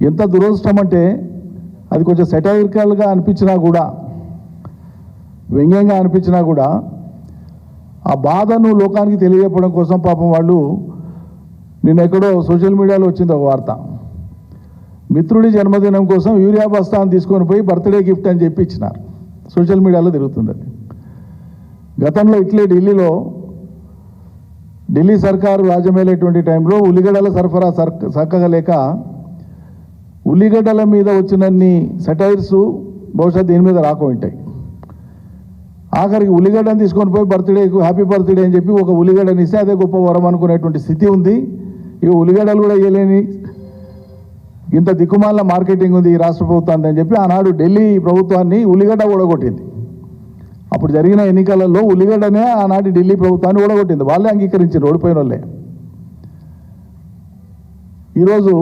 ఎంత దురదృష్టం అంటే అది కొంచెం సెటైరికల్గా అనిపించినా కూడా, వ్యంగ్యంగా అనిపించినా కూడా ఆ బాధను లోకానికి తెలియజెప్పడం కోసం పాపం వాళ్ళు నిన్న ఎక్కడో సోషల్ మీడియాలో వచ్చింది ఒక వార్త, మిత్రుడి జన్మదినం కోసం యూరియా బస్తాను తీసుకొని పోయి బర్త్డే గిఫ్ట్ అని చెప్పి ఇచ్చినారు. సోషల్ మీడియాలో తిరుగుతుంది అది. గతంలో ఇట్లే ఢిల్లీ సర్కారు రాజ్యమేలేటువంటి టైంలో ఉల్లిగడ్డల సరఫరా చక్కగా లేక ఉల్లిగడ్డల మీద వచ్చినన్ని సెటైర్స్ బహుశా దీని మీద రాకుంటాయి. ఆఖరికి ఉల్లిగడ్డను తీసుకొని పోయి బర్త్డేకు హ్యాపీ బర్త్డే అని చెప్పి ఒక ఉల్లిగడ్డని ఇస్తే అదే గొప్ప వరం అనుకునేటువంటి స్థితి ఉంది. ఇక ఉల్లిగడ్డలు కూడా వేయలేని ఇంత దిక్కుమాల మార్కెటింగ్ ఉంది ఈ రాష్ట్ర ప్రభుత్వాన్ని అని చెప్పి ఆనాడు ఢిల్లీ ప్రభుత్వాన్ని ఉల్లిగడ్డ ఓడగొట్టింది. అప్పుడు జరిగిన ఎన్నికలలో ఉల్లిగడ్డనే ఆనాటి ఢిల్లీ ప్రభుత్వాన్ని ఓడగొట్టింది. వాళ్ళే అంగీకరించారు, ఓడిపోయిన వాళ్ళే. ఈరోజు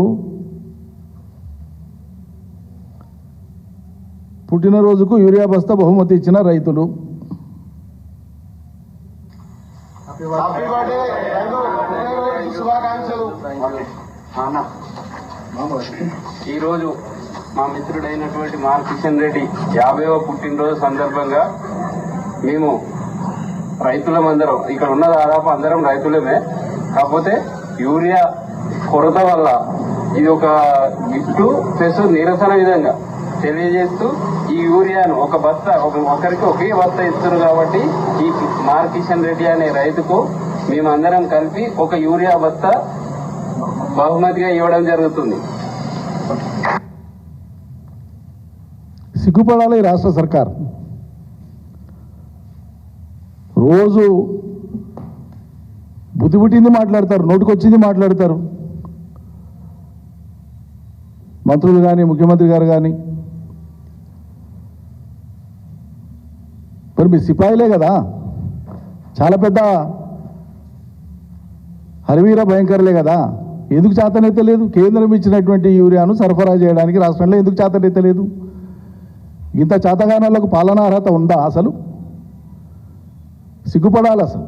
పుట్టినరోజుకు యూరియా బస్తా బహుమతి ఇచ్చిన రైతులు. ఈరోజు మా మిత్రుడైనటువంటి మాల్ కిషన్ రెడ్డి 50వ పుట్టినరోజు సందర్భంగా మేము రైతులమందరం, ఇక్కడ ఉన్న దాదాపు అందరం రైతులమే, కాకపోతే యూరియా కొరత వల్ల ఇది ఒక గిఫ్ట్ ప్లస్ నిరసన విధంగా తెలియజేస్తూ ఈ యూరియాను ఒక బస్తా ఒకరికి ఒకే బస్తా ఇస్తున్నారు కాబట్టి ఈ మాల్ కిషన్ రెడ్డి అనే రైతుకు మేమందరం కలిపి ఒక యూరియా బస్తా బహుమతిగా ఇవ్వడం జరుగుతుంది. సిగ్గుపడాలి ఈ రాష్ట్ర సర్కార్. రోజు బుద్ధి పుట్టింది మాట్లాడతారు, నోటికొచ్చింది మాట్లాడతారు. మంత్రులు కానీ ముఖ్యమంత్రి గారు కానీ. మరి మీ సిపాయిలే కదా, చాలా పెద్ద హరివీర భయంకరులే కదా, ఎందుకు చేతనెత్తలేదు? కేంద్రం ఇచ్చినటువంటి యూరియాను సరఫరా చేయడానికి రాష్ట్రంలో ఎందుకు చేతనెత్తలేదు? ఇంత చేతగానాలకు పాలనా అర్హత ఉందా? అసలు సిగ్గుపడాలి అసలు.